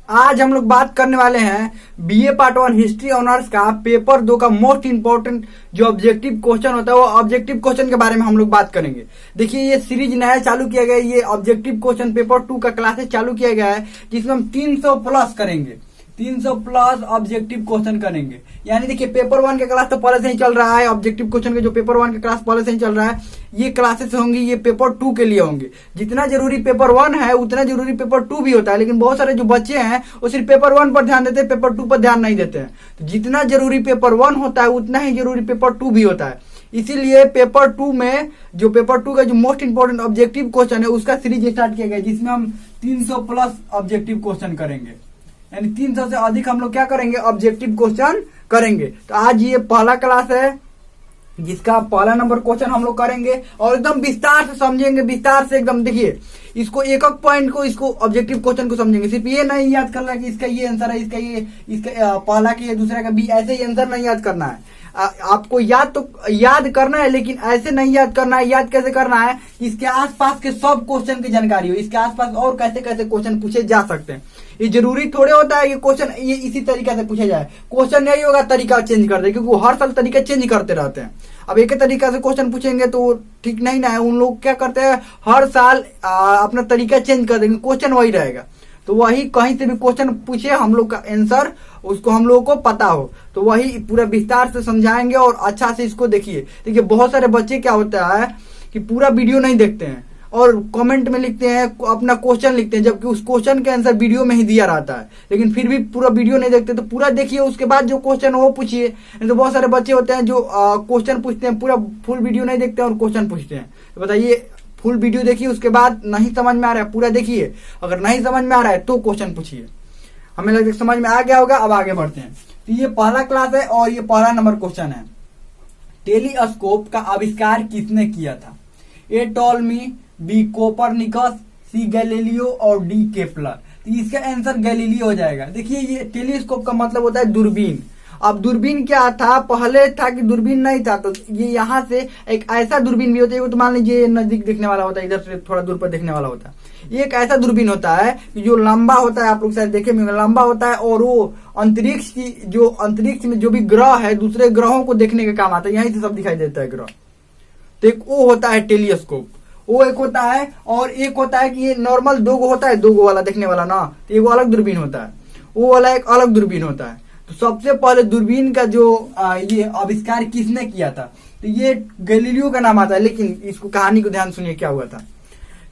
आज हम लोग बात करने वाले हैं बीए पार्ट 1 हिस्ट्री ऑनर्स का पेपर 2 का मोस्ट इंपोर्टेंट जो ऑब्जेक्टिव क्वेश्चन होता है वो ऑब्जेक्टिव क्वेश्चन के बारे में हम लोग बात करेंगे। देखिए ये सीरीज नया चालू किया गया है, ये ऑब्जेक्टिव क्वेश्चन पेपर 2 का क्लासेस चालू किया गया है जिसमें हम 300 प्लस करेंगे, 300 प्लस ऑब्जेक्टिव क्वेश्चन करेंगे। यानी देखिए पेपर 1 का क्लास तो पहले से ही चल रहा है, ऑब्जेक्टिव क्वेश्चन के जो पेपर 1 का क्लास पहले से ही चल रहा है, ये क्लासेस होंगी, ये पेपर 2 के लिए होंगे। जितना जरूरी पेपर 1 है उतना जरूरी पेपर 2 भी होता है, लेकिन बहुत सारे जो बच्चे हैं वो सिर्फ पेपर 1 पर ध्यान देते हैं, पेपर 2 पर ध्यान नहीं देते हैं। तो जितना जरूरी पेपर 1 होता है उतना ही जरूरी पेपर 2 भी होता है। इसीलिए पेपर 2 में जो पेपर 2 का जो मोस्ट इंपोर्टेंट ऑब्जेक्टिव क्वेश्चन है उसका सीरीज स्टार्ट किया गया, जिसमें हम 300 प्लस ऑब्जेक्टिव क्वेश्चन करेंगे। यानी 300 से अधिक हम लोग क्या करेंगे, ऑब्जेक्टिव क्वेश्चन करेंगे। तो आज ये पहला क्लास है जिसका पहला नंबर क्वेश्चन हम लोग करेंगे और एकदम विस्तार से समझेंगे, विस्तार से एकदम। देखिए इसको एक एक पॉइंट को, इसको ऑब्जेक्टिव क्वेश्चन को समझेंगे। सिर्फ ये नहीं याद करना है कि इसका ये आंसर है, इसका पहला का ये, दूसरा का बी, ऐसे ही आंसर नहीं याद करना है। आपको याद करना है, लेकिन ऐसे नहीं याद करना है। याद कैसे करना है, इसके आसपास के सब क्वेश्चन की जानकारी हो, इसके आसपास और कैसे कैसे क्वेश्चन पूछे जा सकते हैं। ये जरूरी थोड़े होता है कि क्वेश्चन ये इसी तरीके से पूछा जाए। क्वेश्चन नहीं होगा तरीका चेंज कर दे, क्योंकि वो हर साल तरीका चेंज करते रहते हैं। अब एक ही तरीका से क्वेश्चन पूछेंगे तो ठीक नहीं ना है। उन लोग क्या करते हैं, हर साल अपना तरीका चेंज कर देंगे, क्वेश्चन वही रहेगा। तो वही कहीं से भी क्वेश्चन पूछे, हम लोग का आंसर उसको हम लोगों को पता हो, तो वही पूरा विस्तार से समझाएंगे और अच्छा से इसको देखिए बहुत सारे बच्चे क्या होता है कि पूरा वीडियो नहीं देखते हैं और कमेंट में लिखते हैं, अपना क्वेश्चन लिखते हैं, जबकि उस क्वेश्चन के आंसर वीडियो में ही दिया रहता है, लेकिन फिर भी पूरा वीडियो नहीं देखते। तो पूरा देखिए, उसके बाद जो क्वेश्चन हो वो पूछिए। तो बहुत सारे बच्चे होते हैं जो क्वेश्चन पूछते हैं, पूरा फुल वीडियो नहीं देखते हैं और क्वेश्चन पूछते हैं। तो बताइए, फुल वीडियो देखिए, उसके बाद नहीं समझ में आ रहा है पूरा देखिए, अगर नहीं समझ में आ रहा है तो क्वेश्चन पूछिए। हमें लगता है समझ में आ गया होगा। अब आगे बढ़ते हैं। तो ये पहला क्लास है और ये पहला नंबर क्वेश्चन है, टेलीस्कोप का आविष्कार किसने किया था? ए टॉलमी, बी कोपरनिकस, सी गैलीलियो और डी केपलर। तो इसका आंसर गैलीलियो हो जाएगा। देखिए ये टेलीस्कोप का मतलब होता है दूरबीन। अब दूरबीन क्या था, पहले था कि दूरबीन नहीं था, तो ये यहाँ से एक ऐसा दूरबीन भी होता है, तो मान लीजिए नजदीक देखने वाला होता है, इधर से थोड़ा दूर पर देखने वाला होता है। ये एक ऐसा दूरबीन होता है कि जो लंबा होता है, आप लोग शायद देखे होंगे, लंबा होता है और वो अंतरिक्ष में जो भी ग्रह है, दूसरे ग्रहों को देखने का काम आता है। यहीं से सब दिखाई देता है ग्रह। तो एक वो होता है टेलीस्कोप, वो एक होता है। और एक होता है कि ये नॉर्मल 2 गो होता है, 2 गो वाला देखने वाला ना, तो एक अलग दूरबीन होता है, वो वाला एक अलग दूरबीन होता है। तो सबसे पहले दूरबीन का जो ये आविष्कार किसने किया था, तो ये गैलीलियो का नाम आता है। लेकिन इसको कहानी को ध्यान सुनिए, क्या हुआ था।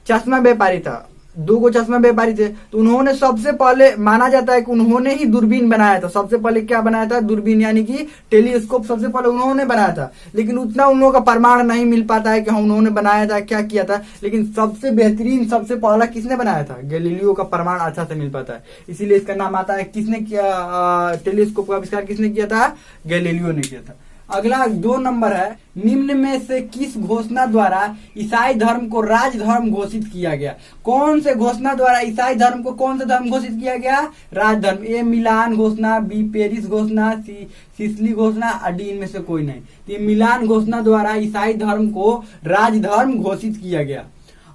चश्मा व्यापारी था, 2 गो चश्मा व्यापारी थे, तो उन्होंने सबसे पहले, माना जाता है कि उन्होंने ही दूरबीन बनाया था। सबसे पहले क्या बनाया था, दूरबीन, यानी कि टेलीस्कोप सबसे पहले उन्होंने बनाया था। लेकिन उतना उन लोगों का प्रमाण नहीं मिल पाता है कि हाँ उन्होंने बनाया था, क्या किया था। लेकिन सबसे बेहतरीन, सबसे पहला किसने बनाया था, गैलीलियो का प्रमाण अच्छा से मिल पाता है, इसीलिए इसका नाम आता है। किसने किया टेलीस्कोप का आविष्कार, किसने किया था, गैलीलियो ने किया था। अगला 2 नंबर है, निम्न में से किस घोषणा द्वारा ईसाई धर्म को राजधर्म घोषित किया गया? कौन से घोषणा द्वारा ईसाई धर्म को कौन सा धर्म घोषित किया गया, राजधर्म? ए मिलान घोषणा, बी पेरिस घोषणा, सी सिसली घोषणा, और डी इनमें से कोई नहीं। तो ये मिलान घोषणा द्वारा ईसाई धर्म को राजधर्म घोषित किया गया।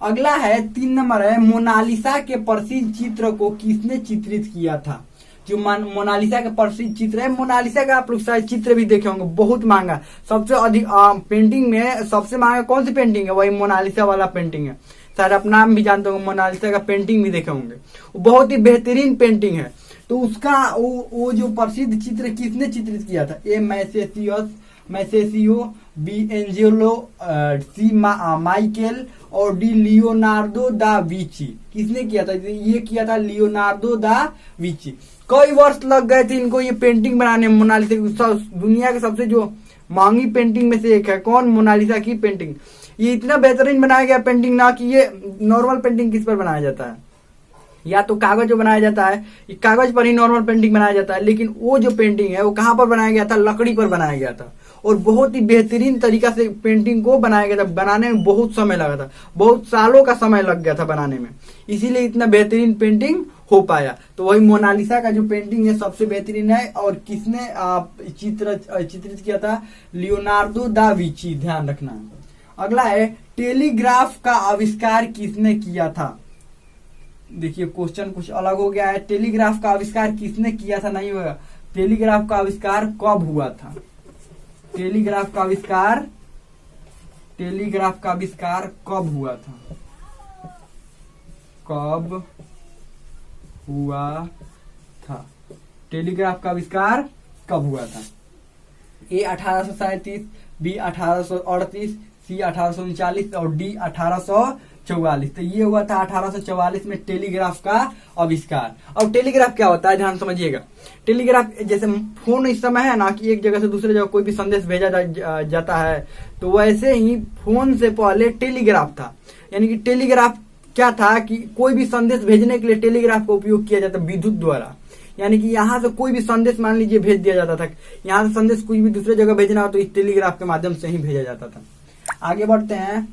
अगला है 3 नंबर है, मोनालिसा के प्रसिद्ध चित्र को किसने चित्रित किया था? जो मोनालिसा का प्रसिद्ध चित्र है, मोनालिसा का आप लोग शायद चित्र भी देखे होंगे, बहुत महंगा, सबसे अधिक पेंटिंग में सबसे महंगा कौन सी पेंटिंग है, वही मोनालिसा वाला पेंटिंग है। शायद आप नाम भी जानते होंगे, मोनालिसा का पेंटिंग भी देखे होंगे, वो बहुत ही बेहतरीन पेंटिंग है। तो उसका वो जो प्रसिद्ध चित्र किसने चित्रित किया था? ए मैसेसियो, बी एंजेलो, सी माइकेल और डी लियोनार्डो दा विंची। किसने किया था? ये किया था लियोनार्डो दा विंची। कई वर्ष लग गए थे इनको ये पेंटिंग बनाने में। मोनालिसा दुनिया के सबसे जो महंगी पेंटिंग में से एक है। कौन? मोनालिसा की पेंटिंग। ये इतना बेहतरीन बनाया गया पेंटिंग ना कि ये नॉर्मल पेंटिंग किस पर बनाया जाता है, या तो कागज पर बनाया जाता है, कागज पर ही नॉर्मल पेंटिंग बनाया जाता है। लेकिन वो जो पेंटिंग है वो कहाँ पर बनाया गया था, लकड़ी पर बनाया गया था। और बहुत ही बेहतरीन तरीका से पेंटिंग को बनाया गया था। बनाने में बहुत समय लगा था, बहुत सालों का समय लग गया था बनाने में, इसीलिए इतना बेहतरीन पेंटिंग हो पाया। तो वही मोनालिसा का जो पेंटिंग है सबसे बेहतरीन है। और किसने चित्रित किया था? लियोनार्डो दा विंची, ध्यान रखना। अगला है, टेलीग्राफ का आविष्कार किसने किया था? देखिए क्वेश्चन कुछ अलग हो गया है। टेलीग्राफ का आविष्कार किसने किया था, नहीं होगा। टेलीग्राफ का आविष्कार कब हुआ था? टेलीग्राफ का आविष्कार कब हुआ था? कब हुआ था? टेलीग्राफ का आविष्कार कब हुआ था? ए 1837, बी 1838, सी 1839 और डी 1844। तो ये हुआ था 1844 में टेलीग्राफ का आविष्कार। अब टेलीग्राफ क्या होता है, ध्यान समझिएगा। टेलीग्राफ जैसे फोन इस समय है ना कि एक जगह से दूसरे जगह कोई भी संदेश भेजा जाता है, तो वैसे ही फोन से पहले टेलीग्राफ था। यानी कि टेलीग्राफ क्या था कि कोई भी संदेश भेजने के लिए टेलीग्राफ का उपयोग किया जाता विद्युत द्वारा। यानी कि यहाँ से कोई भी संदेश मान लीजिए भेज दिया जाता था, यहाँ से संदेश कोई भी दूसरे जगह भेजना हो तो इस टेलीग्राफ के माध्यम से ही भेजा जाता था। आगे बढ़ते हैं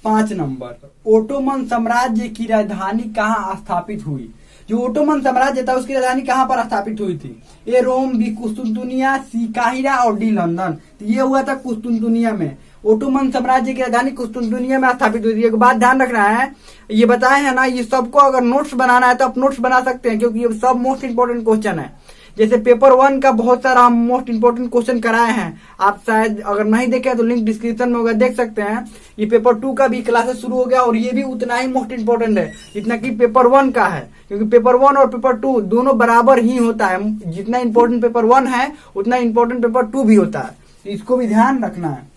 5 नंबर। ओटोमन साम्राज्य की राजधानी कहाँ स्थापित हुई? जो ओटोमन साम्राज्य था उसकी राजधानी कहाँ पर स्थापित हुई थी? ए रोम, बी कुस्तुनतुनिया, सी काहिरा और डी लंदन। तो ये हुआ था कुस्तुनतुनिया में। ओटोमन साम्राज्य की राजधानी कुस्तुनतुनिया में स्थापित हुई थी। एक बात ध्यान रखना है, ये बताए है ना, ये सबको अगर नोट्स बनाना है तो आप नोट्स बना सकते हैं, क्योंकि ये सब मोस्ट इंपोर्टेंट क्वेश्चन है। जैसे पेपर 1 का बहुत सारा हम मोस्ट इंपोर्टेंट क्वेश्चन कराए हैं, आप शायद अगर नहीं देखे तो लिंक डिस्क्रिप्शन में होगा, देख सकते हैं। ये पेपर 2 का भी क्लासेस शुरू हो गया और ये भी उतना ही मोस्ट इंपोर्टेंट है जितना कि पेपर 1 का है, क्योंकि पेपर 1 और पेपर 2 दोनों बराबर ही होता है। जितना इंपॉर्टेंट पेपर 1 है उतना इंपॉर्टेंट पेपर 2 भी होता है, इसको भी ध्यान रखना है।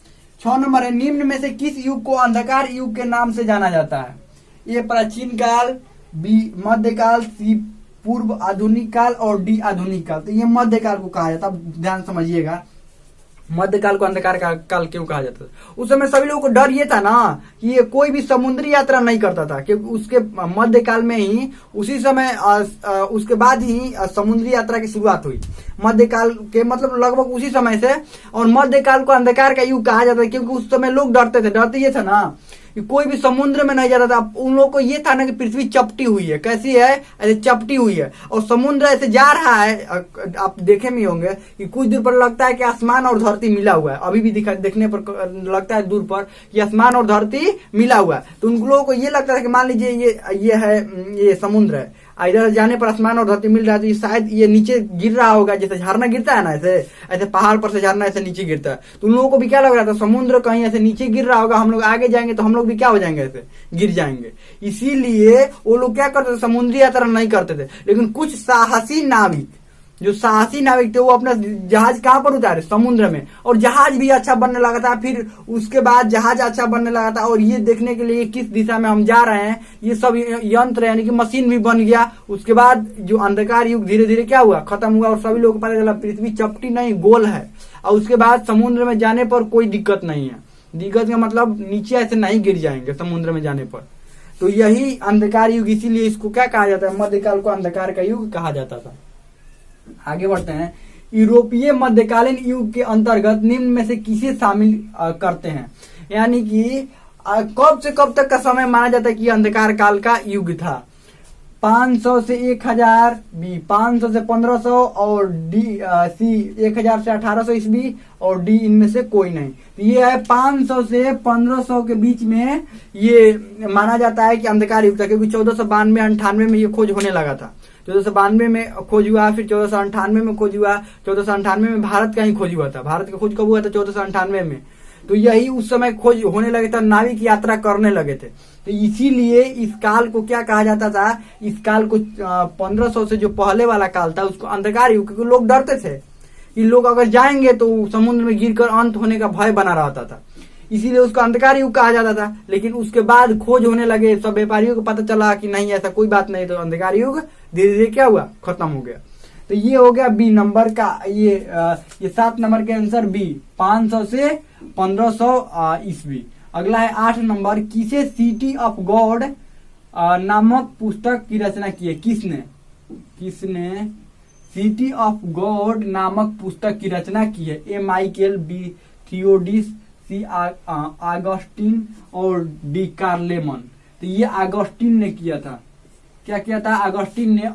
6 नंबर है, निम्न में से किस युग को अंधकार युग के नाम से जाना जाता है? ए प्राचीन काल, बी मध्यकाल, सी पूर्व आधुनिक काल और डी आधुनिक काल। तो ये मध्यकाल को कहा जाता है। ध्यान समझिएगा, मध्यकाल को अंधकार काल क्यों कहा जाता था? उस समय सभी लोगों को डर ये था ना कि ये कोई भी समुद्री यात्रा नहीं करता था, क्योंकि उसके मध्यकाल में ही उसी समय उसके बाद ही समुद्री यात्रा की शुरुआत हुई। मध्यकाल के मतलब लगभग उसी समय से। और मध्यकाल को अंधकार का युग कहा जाता है क्योंकि उस समय लोग डरते थे। डरते ये था ना कि कोई भी समुद्र में नहीं जाता था। उन लोगों को ये था ना कि पृथ्वी चपटी हुई है। कैसी है? ऐसे चपटी हुई है और समुद्र ऐसे जा रहा है। आप देखे भी होंगे कि कुछ दूर पर लगता है कि आसमान और धरती मिला हुआ है। अभी भी देखने पर लगता है दूर पर कि आसमान और धरती मिला हुआ है। तो उन लोगों को ये लगता है कि मान लीजिए ये समुद्र है, इधर जाने पर आसमान और धरती मिल रहा है, तो ये शायद ये नीचे गिर रहा होगा, जैसे झरना गिरता है ना, ऐसे पहाड़ पर से झरना ऐसे नीचे गिरता है। तो उन लोगों को भी क्या लग रहा था, समुद्र कहीं ऐसे नीचे गिर रहा होगा, हम लोग आगे जाएंगे तो हम लोग भी क्या हो जाएंगे, ऐसे गिर जाएंगे। इसीलिए वो लोग क्या करते थे, समुद्री यात्रा नहीं करते थे। लेकिन कुछ साहसी नाविक थे वो अपना जहाज कहां पर उतारे? समुद्र में। और जहाज भी अच्छा बनने लगा था। फिर उसके बाद जहाज अच्छा बनने लगा था और ये देखने के लिए किस दिशा में हम जा रहे हैं, ये सब यंत्र यानी कि मशीन भी बन गया। उसके बाद जो अंधकार युग धीरे धीरे क्या हुआ, खत्म हुआ और सभी लोगों को पता चला पृथ्वी चपटी नहीं गोल है। और उसके बाद समुद्र में जाने पर कोई दिक्कत नहीं है। दिक्कत का मतलब नीचे ऐसे नहीं गिर जाएंगे समुद्र में जाने पर। तो यही अंधकार युग, इसीलिए इसको क्या कहा जाता है, मध्यकाल को अंधकार का युग कहा जाता था। आगे बढ़ते हैं। यूरोपीय मध्यकालीन युग के अंतर्गत निम्न में से किसे शामिल करते हैं? यानी कि कब से कब तक का समय माना जाता है कि अंधकार काल का युग था? 500 से 1000, बी 500 से 1500 और डी सी 1000 से 1800 ईस्वी और डी इनमें से कोई नहीं। तो ये है 500 से 1500 के बीच में ये माना जाता है कि अंधकार युग था, क्योंकि 1492-98 में ये खोज होने लगा था। 1492 में खोज हुआ, फिर 1498 में खोज हुआ। 1498 में भारत का ही खोज हुआ था। भारत का खोज कब हुआ था? 1498 में। तो यही उस समय खोज होने लगे थे, नाविक यात्रा करने लगे थे। तो इसीलिए इस काल को क्या कहा जाता था? इस काल को 1500 से जो पहले वाला काल था उसको अंधकार युग, क्योंकि लोग डरते थे कि लोग अगर जाएंगे तो समुद्र में गिरकर अंत होने का भय बना रहता था। इसीलिए उसको अंधकार युग कहा जाता था। लेकिन उसके बाद खोज होने लगे, सब व्यापारियों को पता चला कि नहीं ऐसा कोई बात नहीं, तो अंधकार युग धीरे धीरे क्या हुआ, खत्म हो गया। तो ये हो गया बी नंबर का, ये 7 नंबर के आंसर बी, 500 से 1500 ईस्वी। अगला है 8 नंबर। किसे सिटी ऑफ गॉड नामक पुस्तक की रचना की है? किसने सिटी ऑफ गॉड नामक पुस्तक की रचना की है? ए माइकल, बी थियोडिस, सी आगस्टीन और डी कार्लेमन। तो ये आगस्टीन ने किया था। क्या किया था? आगस्टीन ने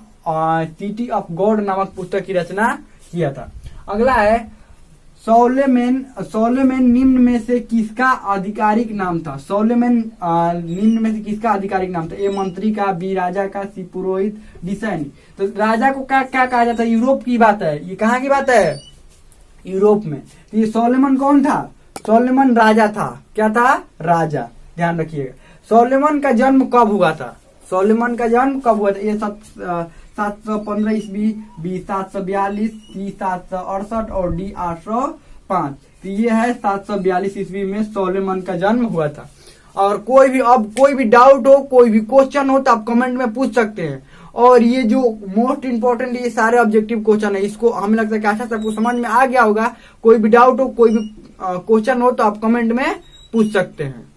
सिटी ऑफ गॉड नामक पुस्तक की रचना किया था। अगला है सोलोमन निम्न में से किसका आधिकारिक नाम था? सोलोमन निम्न में से किसका आधिकारिक नाम था? ए मंत्री का, बी राजा का, सी पुरोहित, डी सैनिक। तो राजा को क्या क्या कहा जाता है? यूरोप की बात है, ये कहाँ की बात है? यूरोप में। तो ये सोलोमन कौन था? सोलोमन राजा था। क्या था? राजा। ध्यान रखिएगा। सोलोमन का जन्म कब हुआ था? सोलोमन का जन्म कब हुआ था? ये 715 ईस्वी, बी 742, सी 768 और डी 805। तो ये है 742 ईस्वी में सोलोमन का जन्म हुआ था। और कोई भी डाउट हो, कोई भी क्वेश्चन हो तो आप कमेंट में पूछ सकते हैं। और ये जो मोस्ट इंपोर्टेंट ये सारे ऑब्जेक्टिव क्वेश्चन है, इसको हमें लगता है कि अच्छा सबको समझ में आ गया होगा। कोई भी डाउट हो, कोई भी क्वेश्चन हो तो आप कमेंट में पूछ सकते हैं।